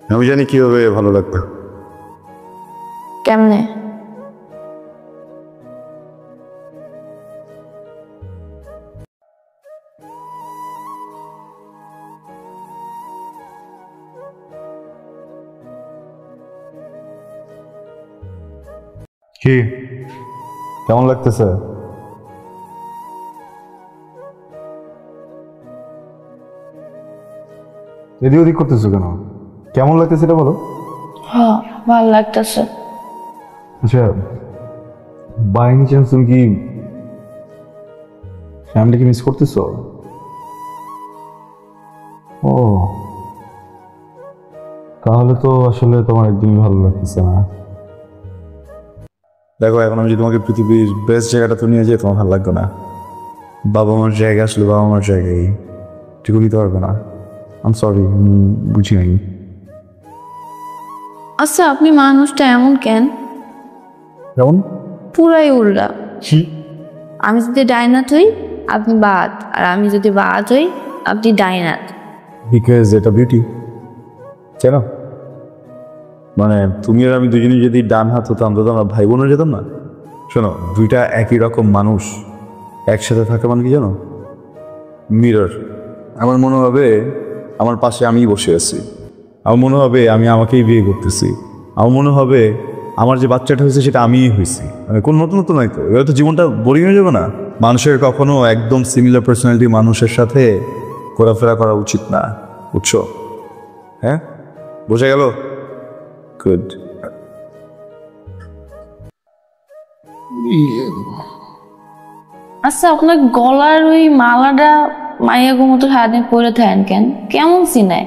আমি জানি কিভাবে ভালো লাগবে। কেমনে? কি কেমন লাগতেছে? এদিক ওদিক করতেছো কেন? কেমন লাগতেছে এটা বলো। হ্যাঁ, ভালো লাগতেছে। আচ্ছা, বাই এনি চান্স তুমি কি ফ্যামিলিকে মিস করতেছো? ও, তাহলে তো আসলে তোমার একদমই ভালো লাগতেছে না। দেখো, এখন আমি যদি তোমাকে পৃথিবীর বেস্ট জায়গাটা নিয়ে যাই, তোমার ভালো লাগবে না। বাবা মার জায়গা আসলে বাবা মার জায়গায় ঠিক নিতে পারবে না। আম সরি, বুঝি নাই। আচ্ছা, আপনি মানুষটা এমন কেন? যেমন? পুরাই উল্টা। কি? আমি যদি ডাইনাট হই আপনি বাদ, আর আমি যদি বাদ হই আপনি ডাইনাট। বিকজ এটা বিউটি, তাই না? মানে তুমি আর আমি দুজনেই যদি ডান হাত হতাম তো আমরা ভাই বোন হয়ে যেতাম না? শোনো, দুইটা একই রকম মানুষ একসাথে থাকে মানে কি জানো? মিরর। আমার মনে হবে আমার পাশে আমিই বসে আছি, আমার মনে হবে আমি আমাকেই বিয়ে করতেছি, আমার মনে হবে আমার যে বাচ্চাটা হয়েছে সেটা আমিই হয়েছি। মানে কোনো নতুন নতুন নাই তো, এবার তো জীবনটা বোরিং হয়ে যাবে না? মানুষের কখনো একদম সিমিলার পার্সোনালিটি মানুষের সাথে ঘোরাফেরা করা উচিত না, বুঝছো? হ্যাঁ, বোঝা গেল? গুড। আচ্ছা, আপনার গলার ওই মালাটা মাইয়া মতো সারাদিন পরে থাকেন কেন? কেমন চিনায়?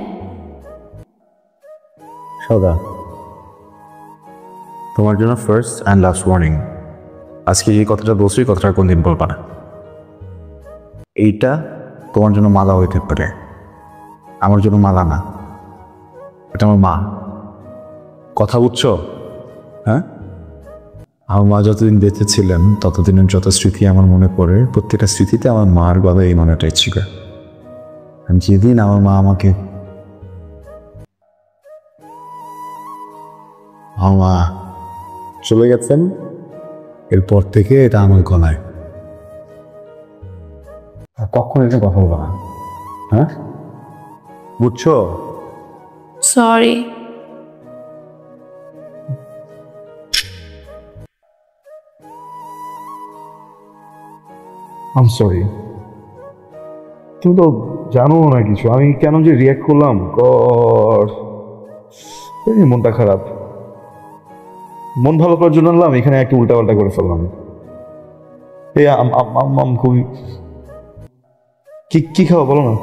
সদা, তোমার জন্য ফার্স্ট অ্যান্ড লাস্ট ওয়ার্নিং। আজকে এই কথাটা বলছি, কথাটা কোনদিন বলবা না। এইটা তোমার জন্য মালা হইতে পারে, আমার জন্য মালা না। এটা আমার মা। কথা বুঝছো? হ্যাঁ, আমার মা যতদিন বেঁচে ছিলেন ততদিনের যত স্মৃতি আমার মনে পড়ে, প্রত্যেকটা স্মৃতিতে আমার মার গলায় এই মালাটাই ছিল। যেদিন আমার মা আমাকে মা চলে গেছেন, এরপর থেকে এটা আমার গলায়। কখন এটা কথা বলবো না, হ্যাঁ? বুঝছো? সরি। আম সরি। তুমি তো জানো না কিছু, আমি কেন যে রিয়াক্ট করলাম, গড, মনটা খারাপ। মন ভালো করার জন্য আনলাম, এখানে একটা উল্টা পাল্টা করে ফেললাম। এই খুবই কি কি খাওয়া বলো না?